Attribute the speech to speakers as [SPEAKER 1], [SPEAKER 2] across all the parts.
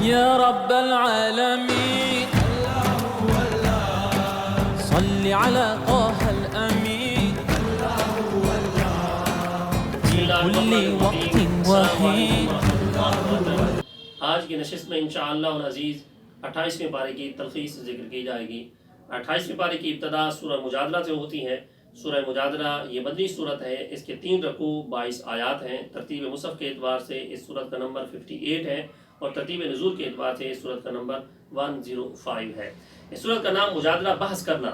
[SPEAKER 1] يا رب العالمين صل على طه الأمين في كل وقت وحين.
[SPEAKER 2] آج کی نشست میں انشاءاللہ العزیز 28ویں پارے کی تلخیص ذکر کی جائے گی۔ 28ویں پارے کی ابتدا سورہ مجادلہ سے ہوتی ہے۔ سورہ مجادلہ یہ مدنی صورت ہے، اس کے 3 رکوع 22 آیات ہیں۔ ترتیب مصحف کے اعتبار سے اس صورت کا نمبر 58 ہے اور ترتیب نزول کے اعتبار سے اس صورت کا نمبر 105 ہے۔ اس صورت کا نام مجادلہ بحث کرنا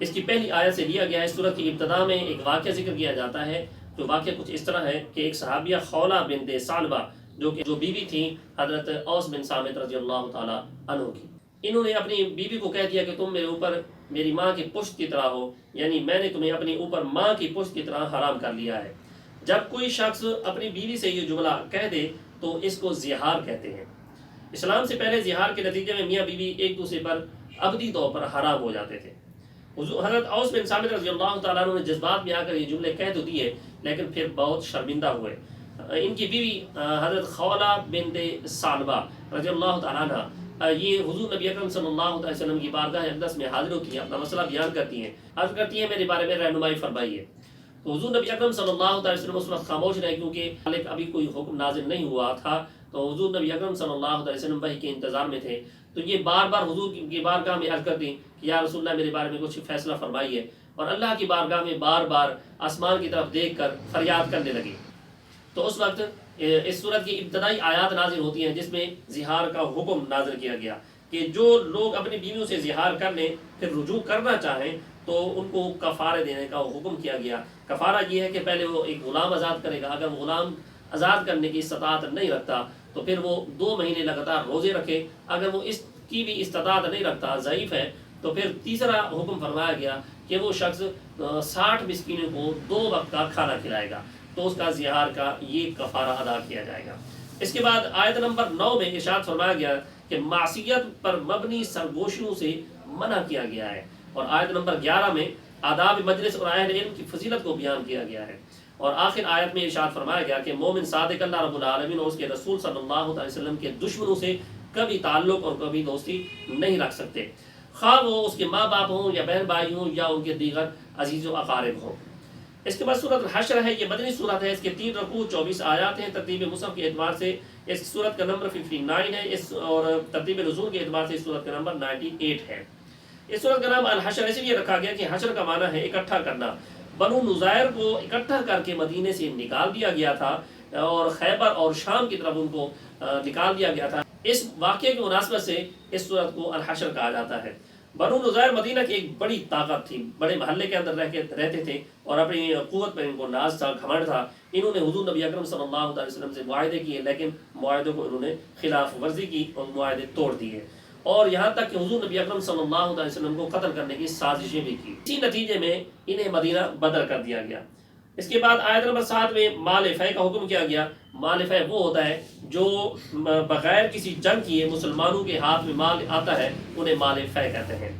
[SPEAKER 2] اس کی پہلی آیت سے لیا گیا ہے۔ اس صورت کی ابتدا میں ایک واقعہ ذکر کیا جاتا ہے، جو واقعہ کچھ اس طرح ہے کہ ایک صحابیہ خولہ بنت ثعلبہ جو بیوی تھی حضرت اوس بن صامت رضی اللہ تعالی عنہ کی، انہوں نے اپنی بیوی کو کہہ دیا کہ تم میرے اوپر میری ماں کی پشت کی طرح ہو، یعنی میں نے تمہیں اپنے اوپر ماں کی پشت کی طرح حرام کر لیا ہے۔ جب کوئی شخص اپنی بیوی سے یہ جملہ کہہ دے تو اس کو زہار کہتے ہیں۔ اسلام سے پہلے زہار کے نتیجے میں میاں بیوی ایک دوسرے پر ابدی طور پر حرام ہو جاتے تھے۔ حضرت اوس بن صامت رضی اللہ تعالیٰ عنہ نے جذبات میں آ کر یہ جملے کہہ تو دیے، لیکن پھر بہت شرمندہ ہوئے۔ ان کی بیوی حضرت خولہ بنت ثعلبہ رضی اللہ تعالیٰ عنہ یہ حضور نبی اکرم صلی اللہ علیہ وسلم کی بارگاہ اقدس میں حاضر ہوتی ہیں، اپنا مسئلہ بیان کرتی ہیں، عرض کرتی ہیں میرے بارے میں رہنمائی فرمائیے۔ تو حضور نبی اکرم صلی اللہ علیہ وسلم اس وقت خاموش رہے، کیونکہ ابھی کوئی حکم نازل نہیں ہوا تھا۔ تو حضور نبی اکرم صلی اللہ علیہ وسلم وحی کے انتظار میں تھے، تو یہ بار بار حضور کی بارگاہ میں عرض کرتی کہ یا رسول اللہ میرے بارے میں کچھ فیصلہ فرمائیے، اور اللہ کی بارگاہ میں بار بار آسمان کی طرف دیکھ کر فریاد کرنے لگی۔ تو اس وقت اس صورت کی ابتدائی آیات نازل ہوتی ہیں، جس میں زہار کا حکم نازل کیا گیا کہ جو لوگ اپنی بیویوں سے زہار کر لیں پھر رجوع کرنا چاہیں تو ان کو کفارے دینے کا حکم کیا گیا۔ کفارہ یہ ہے کہ پہلے وہ ایک غلام آزاد کرے گا، اگر وہ غلام آزاد کرنے کی استطاعت نہیں رکھتا تو پھر وہ 2 مہینے لگاتار روزے رکھے، اگر وہ اس کی بھی استطاعت نہیں رکھتا، ضعیف ہے، تو پھر تیسرا حکم فرمایا گیا کہ وہ شخص 60 مسکینوں کو 2 وقت کا کھانا کھلائے گا، تو اس کا زہار کا یہ کفارہ ادا کیا جائے گا۔ اس کے بعد آیت نمبر 9 میں ارشاد فرمایا گیا کہ معصیت پر مبنی سرگوشیوں سے منع کیا گیا ہے، اور آیت نمبر 11 میں آداب مجلس اور اہل علم کی فضیلت کو بیان کیا گیا ہے، اور آخر آیت میں ارشاد فرمایا گیا کہ مومن صادق اللہ رب العالمین اور اس کے رسول صلی اللہ علیہ وسلم کے دشمنوں سے کبھی تعلق اور کبھی دوستی نہیں رکھ سکتے، خواہ وہ اس کے ماں باپ ہوں یا بہن بھائی ہوں یا ان کے دیگر عزیز و اقارب ہوں۔ اس کے بعد سورۃ الحشر ہے، یہ مدنی صورت ہے، اس کے 3 رکوع 24 آیات ہیں۔ ترتیب مصحف کے اعتبار سے اس صورت کا نمبر 59 ہے، اور ترتیب نزول کے اعتبار سے اس صورت کا نمبر 98 ہے۔ اس صورت کا نام الحشر اس لیے رکھا گیا کہ حشر کا معنی ہے اکٹھا کرنا۔ بنو نذیر کو اکٹھا کر کے مدینے سے نکال دیا گیا تھا اور خیبر اور شام کی طرف ان کو نکال دیا گیا تھا۔ اس واقعے کی مناسبت سے اس صورت کو الحشر کہا جاتا ہے۔ بنو نذیر مدینہ کی ایک بڑی طاقت تھی، بڑے محلے کے اندر رہتے تھے اور اپنی قوت پر ان کو ناز تھا، گھمنڈ تھا۔ انہوں نے حضور نبی اکرم صلی اللہ علیہ وسلم سے معاہدے کیے، لیکن معاہدوں کو انہوں نے خلاف ورزی کی اور معاہدے توڑ دیے، اور یہاں تک کہ حضور نبی اکرم صلی اللہ علیہ وسلم کو قتل کرنے کی سازشیں بھی کی۔ اسی نتیجے میں انہیں مدینہ بدر کر دیا گیا۔ اس کے بعد آیت نمبر 7 میں مال فے کا حکم کیا گیا۔ مال فے وہ ہوتا ہے جو بغیر کسی جنگ کیے مسلمانوں کے ہاتھ میں مال آتا ہے، انہیں مال فے کہتے ہیں۔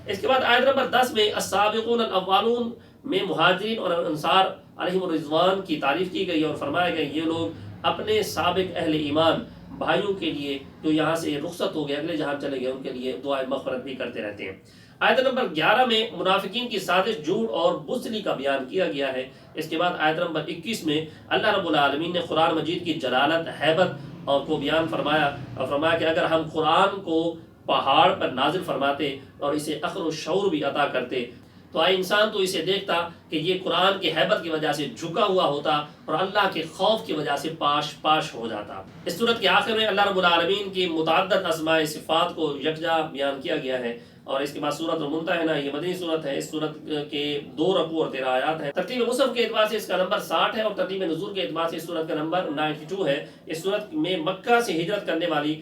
[SPEAKER 2] اس کے بعد آیت نمبر 10 میں السابقون الاولون میں مہاجرین اور انصار علیہم الرضوان کی تعریف کی گئی، اور فرمایا گیا یہ لوگ اپنے سابق اہل ایمان بھائیوں کے لیے جو یہاں سے رخصت ہو گئے، اگلے جہاں چلے گئے، ان کے لیے دعائے مغفرت بھی کرتے رہتے ہیں۔ آیت نمبر 11 میں منافقین کی سازش، جھوٹ اور بزدلی کا بیان کیا گیا ہے۔ اس کے بعد آیت نمبر 21 میں اللہ رب العالمین نے قرآن مجید کی جلالت، ہیبت کو بیان فرمایا، اور فرمایا کہ اگر ہم قرآن کو پہاڑ پر نازل فرماتے اور اسے عقل و شعور بھی عطا کرتے تو انسان تو اسے دیکھتا کہ یہ قرآن کی ہیبت کی وجہ سے جھکا ہوا ہوتا اور اللہ کے خوف کی وجہ سے پاش ہو جاتا۔ اس صورت کے آخر میں اللہ رب العالمین کی متعدد اسماء صفات کو یکجا بیان کیا گیا ہے، اور اس کے بعد سورۃ الممتحنہ یہ مدنی صورت ہے۔ اس صورت کے 2 رکوع اور 13 آیات ہیں۔ ترتیب مصحف کے اعتبار سے اس کا نمبر 60 ہے، اور ترتیب نزول کے اعتبار سے اس صورت کا نمبر 92 ہے۔ اس صورت میں مکہ سے ہجرت کرنے والی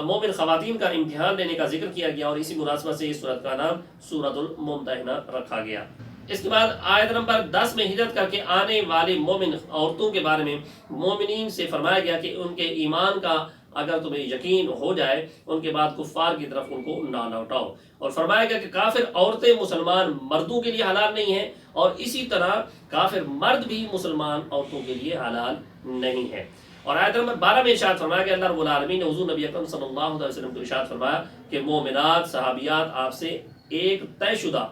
[SPEAKER 2] مومن خواتین کا امتحان لینے کا ذکر کیا گیا، اور اسی مناسبت سے اس صورت کا نام سورۃ الممتحنہ رکھا گیا۔ اس کے بعد آیت نمبر 10 میں ہجرت کر کے آنے والی مومن عورتوں کے بارے میں مومنین سے فرمایا گیا کہ ان کے ایمان کا اگر تمہیں یقین ہو جائے ان کے بعد کفار کی طرف ان کو نہ لوٹاؤ، اور فرمایا گیا کہ کافر عورتیں مسلمان مردوں کے لیے حلال نہیں ہیں، اور اسی طرح کافر مرد بھی مسلمان عورتوں کے لیے حلال نہیں ہے۔ اور آیت نمبر 12 میں ارشاد فرمایا کہ اللہ رب العالمین نے حضور نبی اکرم صلی اللہ علیہ وسلم کو ارشاد فرمایا کہ مومنات صحابیات آپ سے ایک طے شدہ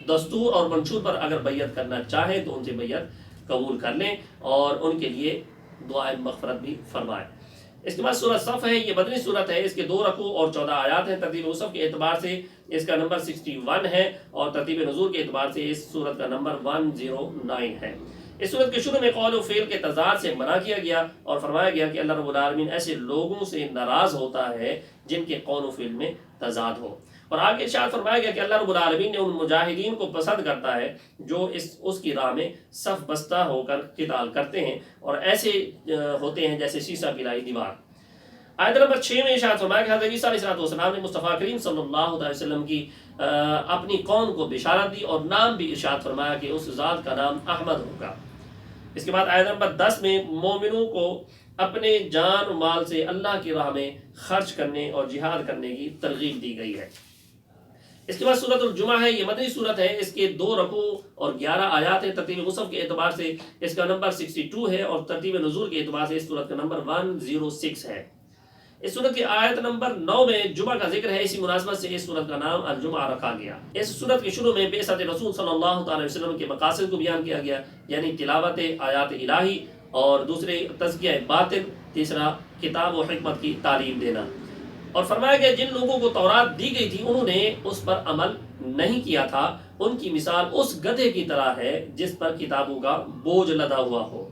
[SPEAKER 2] دستور اور منشور پر اگر بیعت کرنا چاہیں تو ان سے بیعت قبول کر لیں اور ان کے لیے دعائے مغفرت بھی فرمائیں۔ اس کے بعد سورہ صف ہے، یہ مدنی صورت ہے، اس کے 2 رکوع اور 14 آیات ہیں۔ ترتیب مصحف کے اعتبار سے اس کا نمبر 61 ہے اور ترتیب نزول کے اعتبار سے اس صورت کا نمبر 109 ہے۔ اس صورت کے شروع میں قول و فعل کے تضاد سے منع کیا گیا اور فرمایا گیا کہ اللہ رب العالمین ایسے لوگوں سے ناراض ہوتا ہے جن کے قول و فعل میں تضاد ہو، اور آگے ارشاد فرمایا گیا کہ اللہ رب العالمین نے ان مجاہدین کو پسند کرتا ہے جو اس کی راہ میں صف بستہ ہو کر قتال کرتے ہیں اور ایسے ہوتے ہیں جیسے شیشہ پلائی دیوار۔ آیت نمبر 6 میں ارشاد فرمایا کہ حضرت عیسیٰ علیہ السلام نے مصطفیٰ کریم صلی اللہ علیہ وسلم کی اپنی قوم کو بشارت دی اور نام بھی ارشاد فرمایا کہ اس ذات کا نام احمد ہوگا۔ اس کے بعد آیت نمبر 10 میں مومنوں کو اپنے جان و مال سے اللہ کی راہ میں خرچ کرنے اور جہاد کرنے کی ترغیب دی گئی ہے۔ اس کے بعد سورۃ الجمعہ ہے، یہ مدنی صورت ہے، اس کے 2 رکوع اور 11 آیات ہیں۔ ترتیب مصحف کے اعتبار سے اس کا نمبر 62 ہے اور ترتیب نزول کے اعتبار سے اس صورت کا نمبر 106 ہے۔ اس صورت کی آیت نمبر 9 میں جمعہ کا ذکر ہے، اسی مناسبت سے اس صورت کا نام الجمعہ رکھا گیا۔ اس صورت کے شروع میں بعثت رسول صلی اللہ علیہ وسلم کے مقاصد کو بیان کیا گیا، یعنی تلاوت آیات الہی، اور دوسرے تزکیہ باطن، تیسرا کتاب و حکمت کی تعلیم دینا، اور فرمایا گیا جن لوگوں کو تورات دی گئی تھی انہوں نے اس پر عمل نہیں کیا تھا، ان کی مثال اس گدھے کی طرح ہے جس پر کتابوں کا بوجھ لدا ہوا ہو۔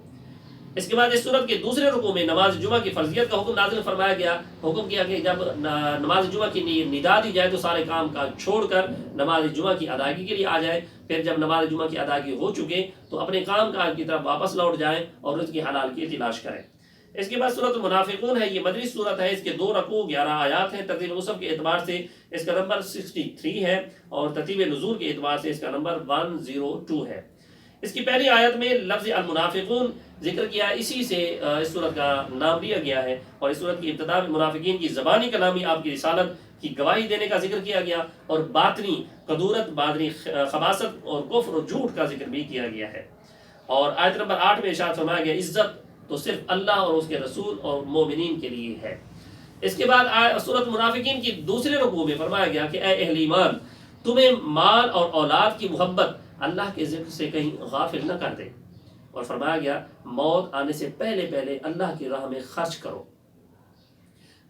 [SPEAKER 2] اس کے بعد اس صورت کے دوسرے رکوع میں نماز جمعہ کی فرضیت کا حکم نازل فرمایا گیا، حکم کیا کہ جب نماز جمعہ کی ندا دی جائے تو سارے کام کاج چھوڑ کر نماز جمعہ کی ادائیگی کے لیے آ جائے، پھر جب نماز جمعہ کی ادائیگی ہو چکے تو اپنے کام کاج کی طرف واپس لوٹ جائیں اور رزق حلال کی تلاش کریں۔ اس کے بعد سورۃ المنافقون ہے، یہ مدنی صورت ہے، اس کے 2 رکوع 11 آیات ہیں۔ ترتیب مصحف کے اعتبار سے اس کا نمبر 63 ہے اور ترتیب نزول کے اعتبار سے اس کا نمبر 102 ہے۔ اس کی پہلی آیت میں لفظ المنافقون ذکر کیا، اسی سے اس صورت کا نام لیا گیا ہے، اور اس صورت کی ابتدا میں منافقین کی زبانی کلامی، آپ کی رسالت کی گواہی دینے کا ذکر کیا گیا، اور باطنی قدورت، باطنی خباثت اور کفر و جھوٹ کا ذکر بھی کیا گیا ہے۔ اور آیت نمبر 8 میں ارشاد فرمایا گیا عزت تو صرف اللہ اور اس کے رسول اور مومنین کے لیے ہے۔ اس کے بعد سورۃ منافقین کی دوسرے رکوع میں فرمایا گیا کہ اے اہل ایمان، تمہیں مال اور اولاد کی محبت اللہ کے ذکر سے کہیں غافل نہ کر دے، اور فرمایا گیا موت آنے سے پہلے پہلے اللہ کی راہ میں خرچ کرو۔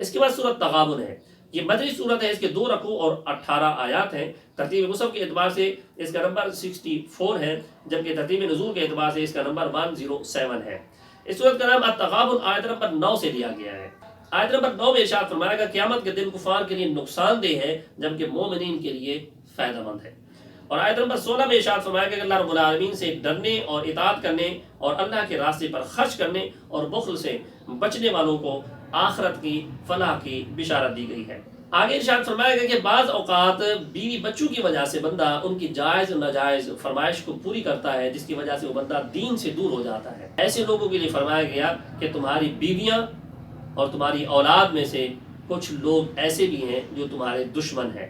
[SPEAKER 2] اس کے بعد سورۃ تغابن ہے، یہ مدنی صورت ہے، اس کے 2 رکوع اور 18 آیات ہیں۔ ترتیب مصحف کے اعتبار سے اس کا نمبر 64 ہے، جبکہ ترتیب نزول کے اعتبار سے اس کا نمبر 107 ہے۔ اس صورت کا نام التغابن آیت نمبر 9 سے لیا گیا ہے۔ آیت نمبر 9 میں ارشاد فرمایا گیا قیامت کے دن کفار کے لیے نقصان دہ ہے جبکہ مومنین کے لیے فائدہ مند ہے۔ اور آیت نمبر 16 میں ارشاد فرمایا گیا کہ اللہ رب العالمین سے ڈرنے اور اطاعت کرنے اور اللہ کے راستے پر خرچ کرنے اور بخل سے بچنے والوں کو آخرت کی فلاح کی بشارت دی گئی ہے۔ آگے ارشاد فرمایا گیا کہ بعض اوقات بیوی بچوں کی وجہ سے بندہ ان کی جائز ناجائز فرمائش کو پوری کرتا ہے، جس کی وجہ سے وہ بندہ دین سے دور ہو جاتا ہے۔ ایسے لوگوں کے لیے فرمایا گیا کہ تمہاری بیویاں اور تمہاری اولاد میں سے کچھ لوگ ایسے بھی ہیں جو تمہارے دشمن ہیں۔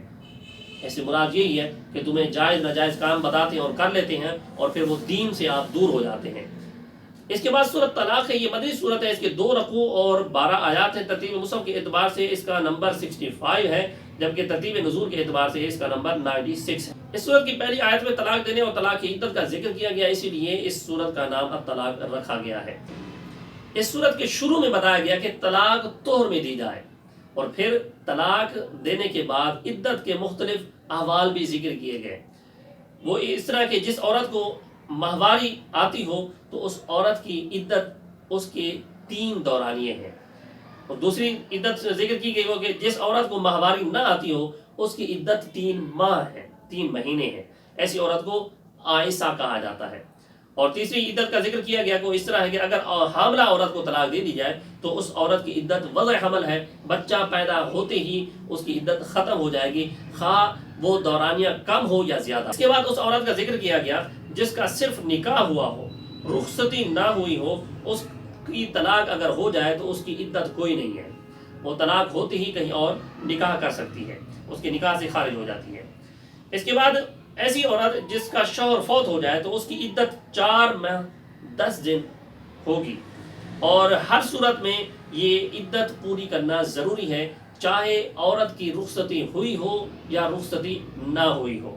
[SPEAKER 2] ایسے مراد یہی ہے کہ تمہیں جائز ناجائز کام بتاتے ہیں اور کر لیتے ہیں، اور پھر وہ دین سے آپ دور ہو جاتے ہیں۔ اس کے بعد سورۃ طلاق ہے، یہ مدنی صورت ہے، اس کے 2 رکوع اور 12 آیات ہیں۔ ترتیب مصحف کے اعتبار سے اس کا نمبر 65 ہے، جبکہ ترتیب نزول کے اعتبار سے اس کا نمبر 96 ہے۔ اس صورت کی پہلی آیت میں طلاق دینے اور طلاق کی عدت کا ذکر کیا گیا، اسی لیے اس صورت کا نام الطلاق رکھا گیا ہے۔ اس صورت کے شروع میں بتایا گیا کہ طلاق طہر میں دی جائے، اور پھر طلاق دینے کے بعد عدت کے مختلف احوال بھی ذکر کیے گئے۔ وہ اس طرح کہ جس عورت کو ماہواری آتی ہو تو اس عورت کی عدت اس کے 3 دورانیے ہیں، اور دوسری عدت ذکر کی گئی وہ کہ جس عورت کو ماہواری نہ آتی ہو اس کی عدت 3 ماہ ہے، 3 مہینے ہے، ایسی عورت کو عائسہ کہا جاتا ہے۔ اور تیسری عدت کا ذکر کیا گیا کہ اس طرح ہے کہ اگر حاملہ عورت کو طلاق دے دی جائے تو اس عورت کی عدت وضع حمل ہے، بچہ پیدا ہوتے ہی اس کی عدت ختم ہو جائے گی، خواہ وہ دورانیہ کم ہو یا زیادہ۔ اس کے بعد اس عورت کا ذکر کیا گیا جس کا صرف نکاح ہوا ہو، رخصتی نہ ہوئی ہو، اس کی طلاق اگر ہو جائے تو اس کی عدت کوئی نہیں ہے، وہ طلاق ہوتے ہی کہیں اور نکاح کر سکتی ہے، اس کے نکاح سے خارج ہو جاتی ہے۔ اس کے بعد ایسی عورت جس کا شوہر فوت ہو جائے تو اس کی عدت 4 ماہ 10 دن ہوگی، اور ہر صورت میں یہ عدت پوری کرنا ضروری ہے، چاہے عورت کی رخصتی ہوئی ہو یا رخصتی نہ ہوئی ہو۔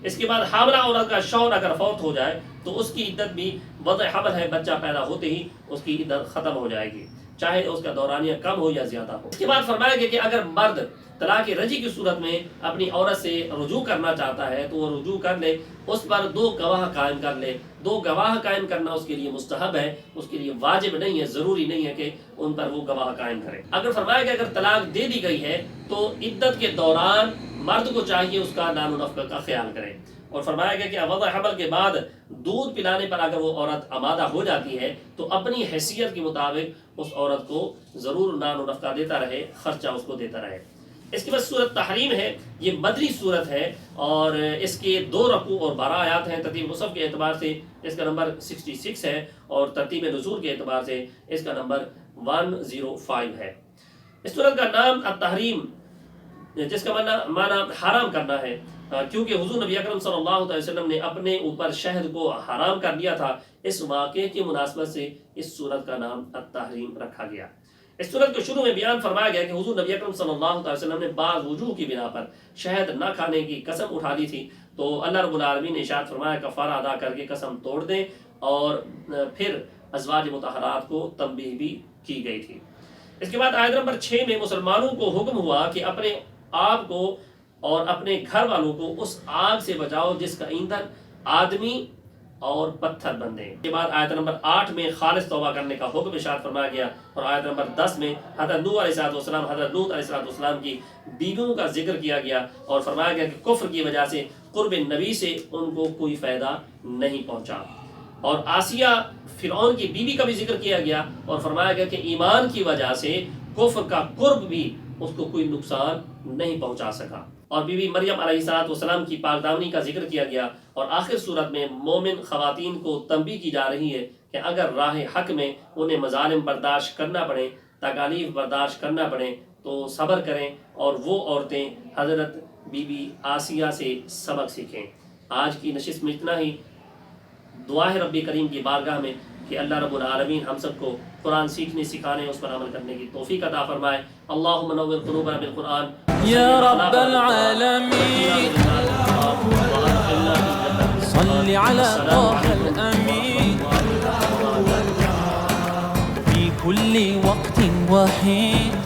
[SPEAKER 2] اس کے بعد حاملہ عورت کا شوہر اگر فوت ہو جائے تو اس کی عدت بھی وضع حمل ہے، بچہ پیدا ہوتے ہی اس کی عدت ختم ہو جائے گی، چاہے اس کا دورانیہ کم ہو یا زیادہ ہو۔ اس کے بعد فرمایا گیا کہ اگر مرد طلاق رجعی کی صورت میں اپنی عورت سے رجوع کرنا چاہتا ہے تو وہ رجوع کر لے، اس پر 2 گواہ قائم کر لے۔ 2 گواہ قائم کرنا اس کے لیے مستحب ہے، اس کے لیے واجب نہیں ہے، ضروری نہیں ہے کہ ان پر وہ گواہ قائم کرے۔ اگر فرمایا گیا اگر طلاق دے دی گئی ہے تو عدت کے دوران مرد کو چاہیے اس کا نان و نفقہ کا خیال کرے۔ اور فرمایا گیا کہ وضع حمل کے بعد دودھ پلانے پر اگر وہ عورت آمادہ ہو جاتی ہے تو اپنی حیثیت کے مطابق اس عورت کو ضرور نان و نفقہ دیتا رہے، خرچہ اس کو دیتا رہے۔ اس کے بعد سورت تحریم ہے، یہ مدنی سورت ہے اور اس کے 2 رکوع اور 12 آیات ہیں۔ ترتیب مصحف کے اعتبار سے اس کا نمبر 66 ہے اور ترتیب نزول کے اعتبار سے اس کا نمبر 105 ہے۔ اس سورت کا نام التحریم، جس کا معنی حرام کرنا ہے، کیونکہ حضور نبی اکرم صلی اللہ علیہ وسلم نے اپنے اوپر شہد کو حرام کر دیا تھا، اس واقعے کی مناسبت سے اس سورت کا نام التحریم رکھا گیا۔ اس سورت کے شروع میں بیان فرمایا گیا کہ حضور نبی اکرم صلی اللہ علیہ وسلم نے بعض وجوہ کی بنا پر شہد نہ کھانے کی قسم اٹھا لی تھی، تو اللہ رب العالمین نے ارشاد فرمایا کفارہ ادا کر کے قسم توڑ دیں، اور پھر ازواج مطہرات کو تنبیہ بھی کی گئی تھی۔ اس کے بعد آیت نمبر 6 میں مسلمانوں کو حکم ہوا کہ اپنے آپ کو اور اپنے گھر والوں کو اس آگ سے بچاؤ جس کا ایندھن آدمی اور پتھر بندے۔ اس کے بعد آیت نمبر 8 میں خالص توبہ کرنے کا حکم ارشاد فرمایا گیا، اور آیت نمبر 10 میں حضرت نوح علیہ السلام حضرت لوط علیہ السلام کی بیویوں کا ذکر کیا گیا، اور فرمایا گیا کہ کفر کی وجہ سے قرب نبی سے ان کو کوئی فائدہ نہیں پہنچا۔ اور آسیہ فرعون کی بیوی کا بھی ذکر کیا گیا، اور فرمایا گیا کہ ایمان کی وجہ سے کفر کا قرب بھی اس کو کوئی نقصان نہیں پہنچا سکا۔ اور بی بی مریم علیہ السلام کی پاک دامنی کا ذکر کیا گیا، اور آخر صورت میں مومن خواتین کو تنبیہ کی جا رہی ہے کہ اگر راہ حق میں انہیں مظالم برداشت کرنا پڑے، تکالیف برداشت کرنا پڑے تو صبر کریں، اور وہ عورتیں حضرت بی بی آسیہ سے سبق سیکھیں۔ آج کی نشست میں اتنا ہی۔ دعا ہے رب کریم کی بارگاہ میں کہ اللہ رب العالمین ہم سب کو قرآن سیکھنے، سکھانے، اس پر عمل کرنے کی توفیق عطا فرمائے۔ اللہم نور قلوبنا بالقرآن
[SPEAKER 1] یا رب العالمین صل علی طه الامین فی کل وقت و حین